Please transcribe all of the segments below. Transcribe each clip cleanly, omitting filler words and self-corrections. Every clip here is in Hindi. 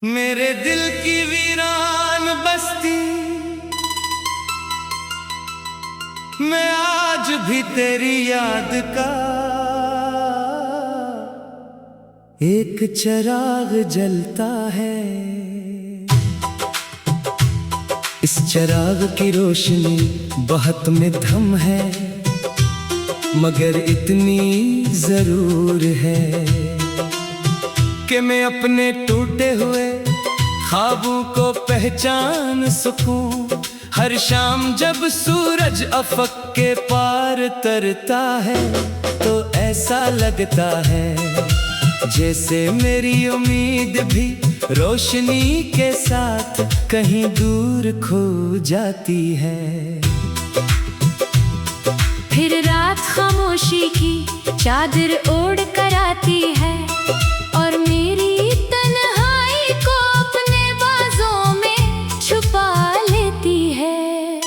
मेरे दिल की वीरान बस्ती मैं आज भी तेरी याद का एक चिराग जलता है। इस चिराग की रोशनी बहुत में धम है, मगर इतनी जरूर है कि मैं अपने टूटे हुए ख्वाबों को पहचान सकूं। हर शाम जब सूरज अफक के पार तरता है तो ऐसा लगता है जैसे मेरी उम्मीद भी रोशनी के साथ कहीं दूर खो जाती है। फिर रात खामोशी की चादर ओढ़ कर आती है और मेरी तन्हाई को अपने बाजों में छुपा लेती है।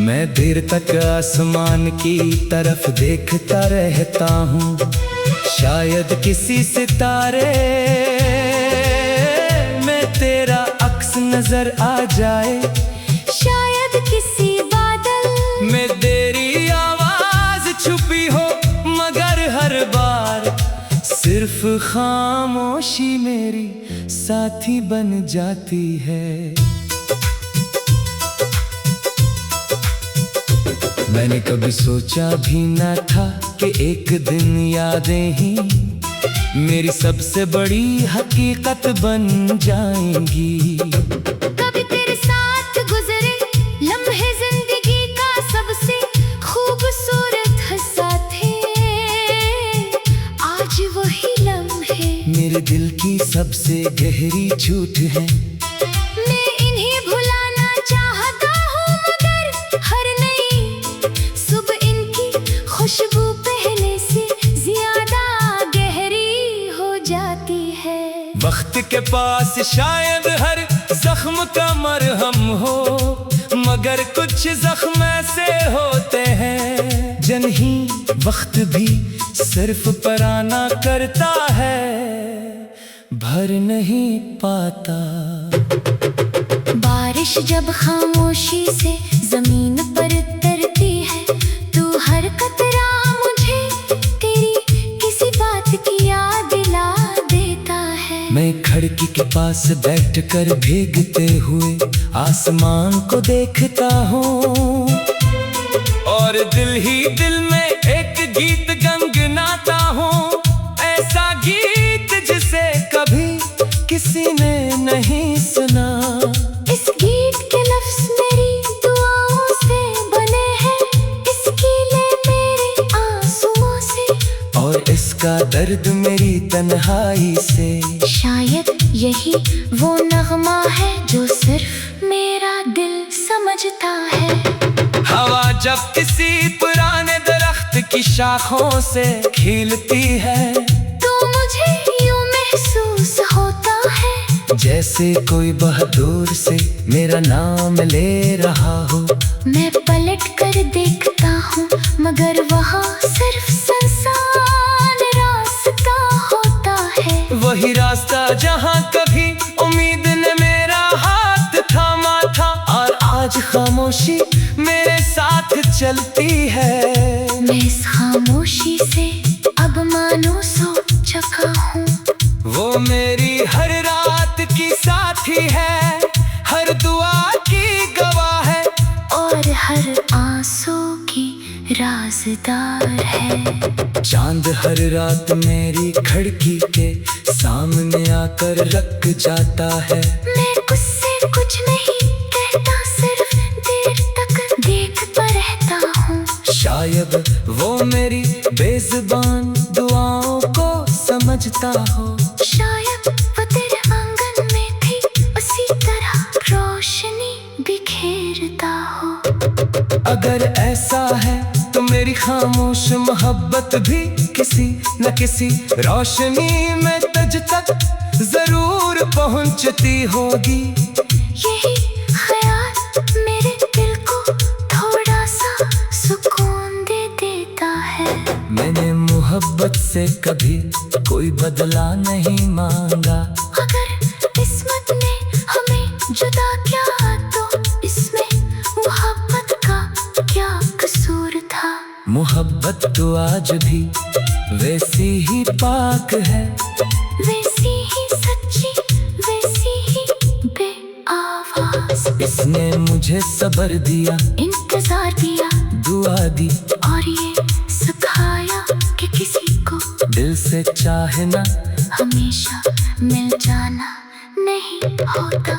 मैं देर तक आसमान की तरफ देखता रहता हूँ, शायद किसी सितारे में तेरा अक्स नजर आ जाए, शायद किसी बादल में तेरी आवाज छुपी हो। मगर हर बार सिर्फ खामोशी मेरी साथी बन जाती है। मैंने कभी सोचा भी ना था कि एक दिन यादें ही मेरी सबसे बड़ी हकीकत बन जाएंगी। कभी तेरे साथ गुजरे लम्हे जिंदगी का सबसे खूबसूरत हिस्सा थे, आज वही लम्हे मेरे दिल की सबसे गहरी झूठ है। मैं इन्हें भुलाना चाहता हूँ, मगर हर नई सुबह इनकी खुशबू पहले से ज्यादा गहरी हो जाती है। वक्त के पास शायद हर जख्म का मरहम हो, मगर कुछ जख्म ऐसे होते हैं जिन्हें वक्त भी सिर्फ पराना करता है, भर नहीं पाता। बारिश जब खामोशी से जमीन पर तरती है तो हर कतरा मुझे तेरी किसी बात की याद दिला देता है। मैं खिड़की के पास बैठकर भीगते हुए आसमान को देखता हूँ और दिल ही दिल में एक गीत गुनगुनाता हूँ, ऐसा गीत जिसे कभी किसी ने नहीं सुना। इस गीत के लफ्ज मेरी दुआओं से बने हैं, इसकी ले मेरे आंसुओं से और इसका दर्द मेरी तन्हाई से। शायद यही वो नगमा है जो सिर्फ मेरा दिल समझता है। हवा जब किसी पुराने दरख्त की शाखों से खिलती है तो मुझे यूं महसूस होता है जैसे कोई बहादुर से मेरा नाम ले रहा हो। मैं पलट कर देखता हूँ मगर वहाँ सिर्फ सुनसान रास्ता होता है, वही रास्ता जहाँ कभी उम्मीद ने मेरा हाथ थामा था और आज खामोशी मेरे साथ चलती है। मैं इस खामोशी से अब मानो सो चुका हूँ। वो मेरी हर रात की साथी है, हर दुआ की गवाह है और हर आंसू की राज़दार है। चांद हर रात मेरी खिड़की के सामने आकर रख जाता है। मैं उससे कुछ नहीं कहता, सिर्फ देर तक देखता रहता हूँ। शायद वो मेरी बेज़ुबान दुआओं को समझता हो, शायद वो तेरे आंगन में भी उसी तरह रोशनी बिखेरता हो। अगर ऐसा है तो मेरी खामोश मोहब्बत भी किसी न किसी रोशनी में तुझ तक जरूर पहुंचती होगी। यही ख्याल मेरे दिल को थोड़ा सा सुकून दे देता है। मैंने मोहब्बत से कभी कोई बदला नहीं मांगा, अगर इस आज भी वैसी ही पाक है, वैसी ही सच्ची, वैसी ही बेआवाज। इसने मुझे सब्र दिया, इंतजार दिया, दुआ दी, और ये सिखाया कि किसी को दिल से चाहना हमेशा मिल जाना नहीं होता।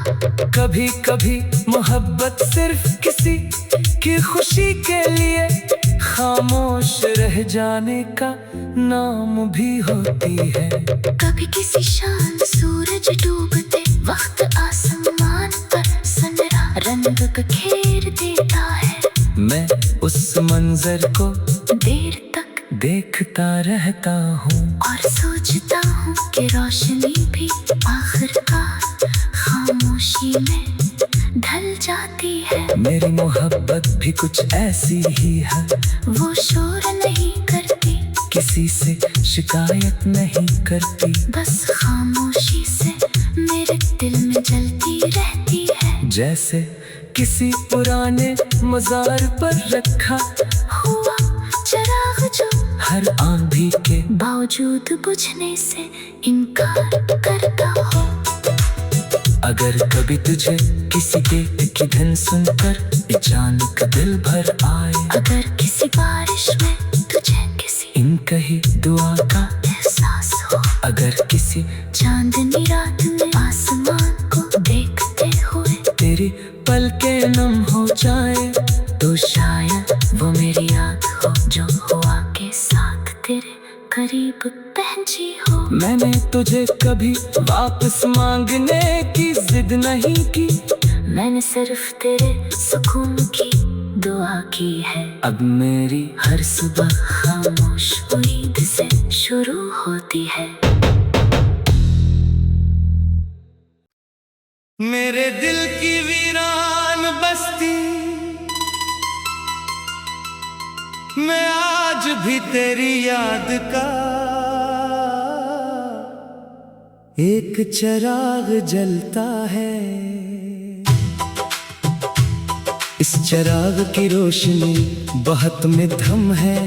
कभी कभी मोहब्बत सिर्फ किसी की खुशी के लिए खामोश रह जाने का नाम भी होती है। कभी किसी शाम सूरज डूबते वक्त आसमान पर सनरा रंग बिखेर देता है। मैं उस मंजर को देर तक देखता रहता हूँ और सोचता हूँ कि रोशनी भी आखिरकार खामोशी में ढल जाती है। मेरी मोहब्बत भी कुछ ऐसी ही है, वो शोर नहीं करती, किसी से शिकायत नहीं करती, बस खामोशी से मेरे दिल में जलती रहती है। जैसे किसी पुराने मजार पर रखा हुआ चिराग जो हर आंधी के बावजूद बुझने से इनकार करता हो। अगर कभी तुझे किसी गीत की धुन सुनकर अचानक दिल भर आए, अगर किसी बारिश में तुझे किसी इन कही दुआ का एहसास हो, अगर किसी चांदनी रात में आसमान को देखते हुए तेरी पलकें नम हो जाए, तो शायद वो मेरी याद हो जो हुआ के साथ तेरे करीब पहुंची हो। मैंने तुझे कभी वापस मांगने की जिद नहीं की, मैंने सिर्फ तेरे सुकून की दुआ की है। अब मेरी हर सुबह खामोश उम्मीद से शुरू होती है। मेरे दिल की वीरान बस्ती मैं आज भी तेरी याद का एक चिराग जलता है। इस चिराग की रोशनी बहुत में दम है,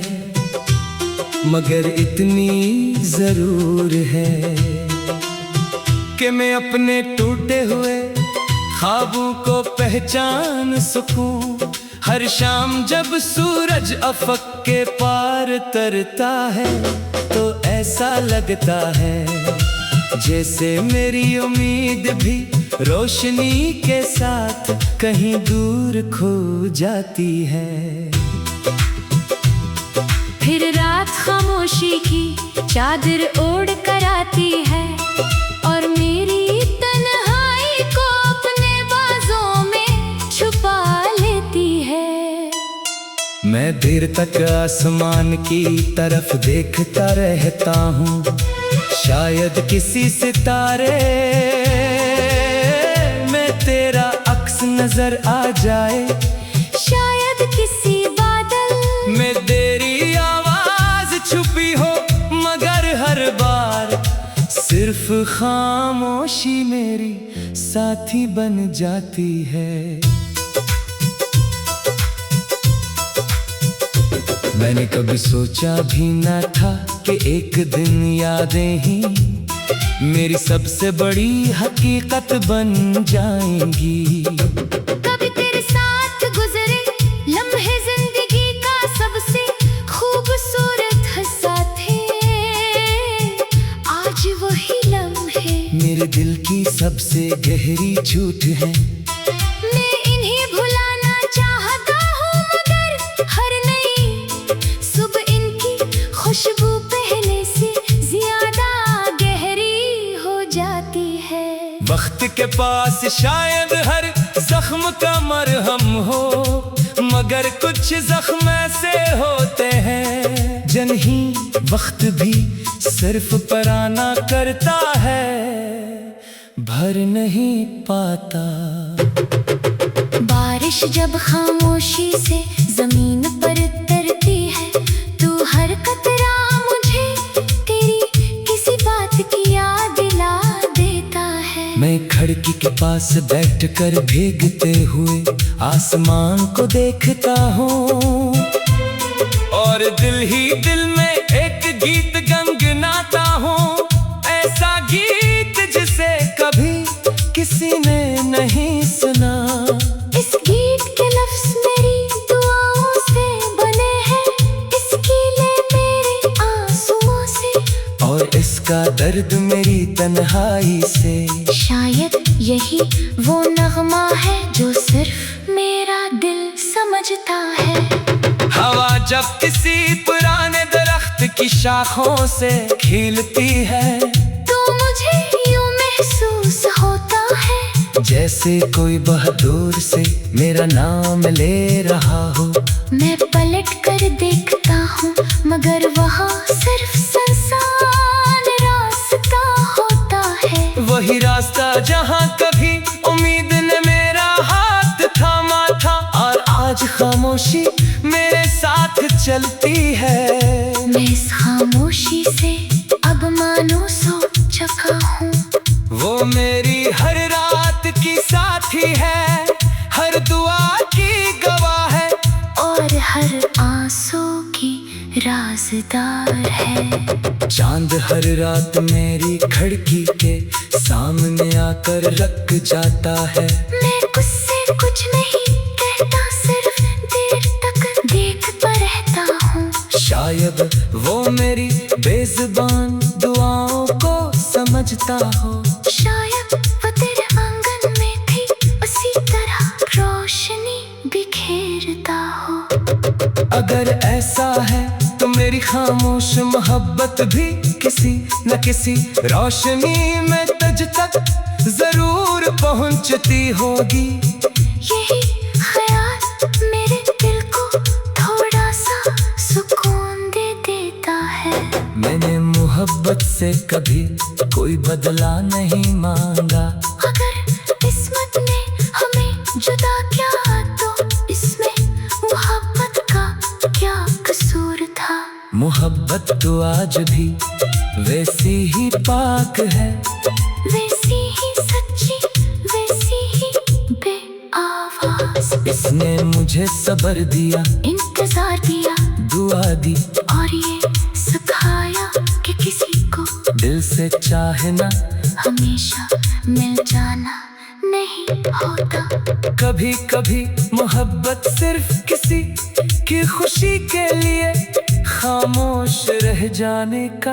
मगर इतनी जरूर है कि मैं अपने टूटे हुए ख्वाबों को पहचान सकूं। हर शाम जब सूरज अफक के पार तरता है, तो ऐसा लगता है जैसे मेरी उम्मीद भी रोशनी के साथ कहीं दूर खो जाती है। फिर रात खामोशी की चादर ओढ़ कर आती है और मेरी तन्हाई को अपने बाजों में छुपा लेती है। मैं देर तक आसमान की तरफ देखता रहता हूँ, शायद किसी सितारे में तेरा अक्स नजर आ जाए, शायद किसी बादल में तेरी आवाज छुपी हो, मगर हर बार सिर्फ खामोशी मेरी साथी बन जाती है। मैंने कभी सोचा भी न था कि एक दिन यादें ही मेरी सबसे बड़ी हकीकत बन जाएंगी। कभी तेरे साथ गुजरे लम्हे जिंदगी का सबसे खूबसूरत हिस्सा थे, आज वही लम्हे मेरे दिल की सबसे गहरी झूठ है। मैं इन्हें भुलाना चाहता हूँ, मगर हर नई सुबह इनकी खुशबू पहले से ज्यादा गहरी हो जाती है। वक्त के पास शायद हर जख्म का मरहम हो, मगर कुछ जख्म ऐसे होते हैं जिन्हीं वक्त भी सिर्फ पराना करता है, भर नहीं पाता। बारिश जब खामोशी से जमीन पर उतरती है, तू हर कतरा मुझे तेरी किसी बात की याद दिला देता है। मैं खिड़की के पास बैठकर भीगते हुए आसमान को देखता हूँ, और और दिल ही दिल में एक गीत गनगनाता हूँ, ऐसा गीत जिसे कभी किसी ने नहीं सुना। इस गीत के लफ्ज मेरी दुआओं से बने हैं, इसकी ले मेरे आंसुओं से, और इसका दर्द मेरी तन्हाई से। शायद यही वो नगमा है जो सिर्फ मेरा दिल समझता है। हवा जब किसी पुराने दरख्त की शाखों से खिलती है, तो मुझे यूं महसूस होता है जैसे कोई बहादुर से मेरा नाम ले रहा हो। मैं पलट कर देखता हूँ मगर वहाँ सिर्फ सुनसान रास्ता होता है। वही रास्ता जहाँ कभी उम्मीद ने मेरा हाथ थामा था, और आज खामोशी मेरे साथ चलती है। मैं इस खामोशी से अब मानो सो चुका हूँ। वो मेरी हर रात की साथी है, हर दुआ की गवाह है, और हर आंसू की राज़दार है। चांद हर रात मेरी खिड़की के सामने आकर रख जाता है। मैं उससे कुछ नहीं कहता, सिर्फ देर तक देखता रहता हूँ। शायद वो मेरी बेज़ुबान दुआओं को समझता हो। शायद वो तेरे आंगन में भी उसी तरह रोशनी बिखेरता हो। अगर ऐसा है तो मेरी खामोश मोहब्बत भी किसी न किसी रोशनी में तुझ तक जरूर पहुंचती होगी। यही ख्याल मेरे दिल को थोड़ा सा सुकून दे देता है। मैंने मोहब्बत से कभी कोई बदला नहीं मांगा। अगर किस्मत ने हमें जुदा किया तो इसमें मोहब्बत का क्या कसूर था। मोहब्बत तो आज भी वैसी ही पाक है, वैसी ही सच्ची, वैसी ही बेआवाज। इसने मुझे सब्र दिया, इंतजार दिया, दुआ दी, और ये सिखाया कि किसी को दिल से चाहना हमेशा मिल जाना नहीं होता। कभी कभी मोहब्बत सिर्फ किसी की खुशी के लिए खामोश रह जाने का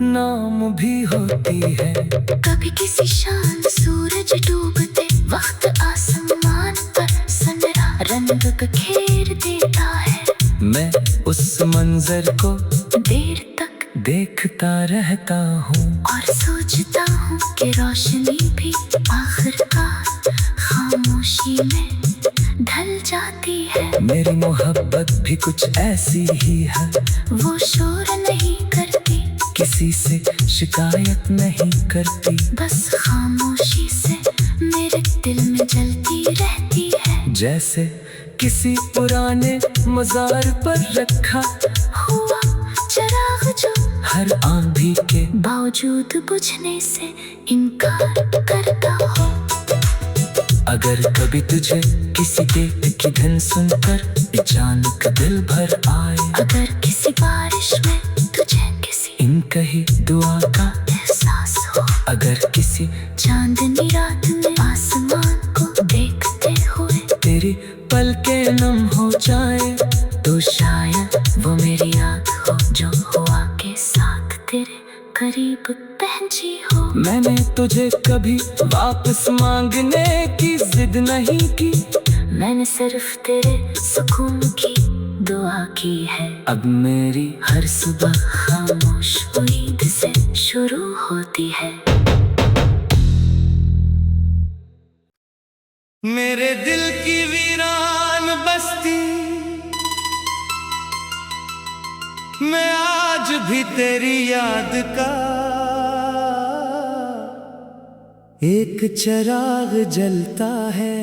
नाम भी होती है। कभी किसी शाम सूरज डूबते वक्त आसमान पर सनरा रंग बिखेर देता है। मैं उस मंजर को देर तक देखता रहता हूँ, और सोचता हूँ कि रोशनी भी आखिरकार खामोशी में ढल जाती है। मेरी मोहब्बत भी कुछ ऐसी ही है, वो शोर नहीं करती, किसी से शिकायत नहीं करती, बस खामोशी से मेरे दिल में जलती रहती है। जैसे किसी पुराने मजार पर रखा हुआ चिराग जो हर आंधी के बावजूद बुझने से इनकार करता हो। अगर कभी तुझे किसी डेट की धुन सुनकर अचानक दिल भर आए, अगर किसी बारिश में तुझे किसी इन कही दुआ का एहसास हो, अगर किसी चांदनी रात में आसमान को देखते हुए तेरी पलकें नम हो जाए, तो शायद वो मेरी याद हो जो हुआ के साथ तेरे करीब पहुंची हो। मैंने तुझे कभी वापस मांगने की जिद नहीं की, मैंने सिर्फ तेरे सुकून की दुआ की है। अब मेरी हर सुबह खामोश उम्मीद से शुरू होती है। मेरे दिल की वीरान बस्ती मैं आज भी तेरी याद का एक चिराग जलता है।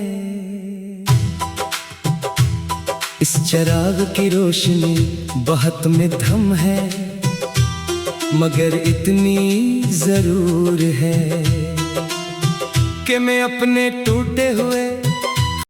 इस चिराग की रोशनी बहुत में थम है, मगर इतनी जरूर है कि मैं अपने टूटे हुए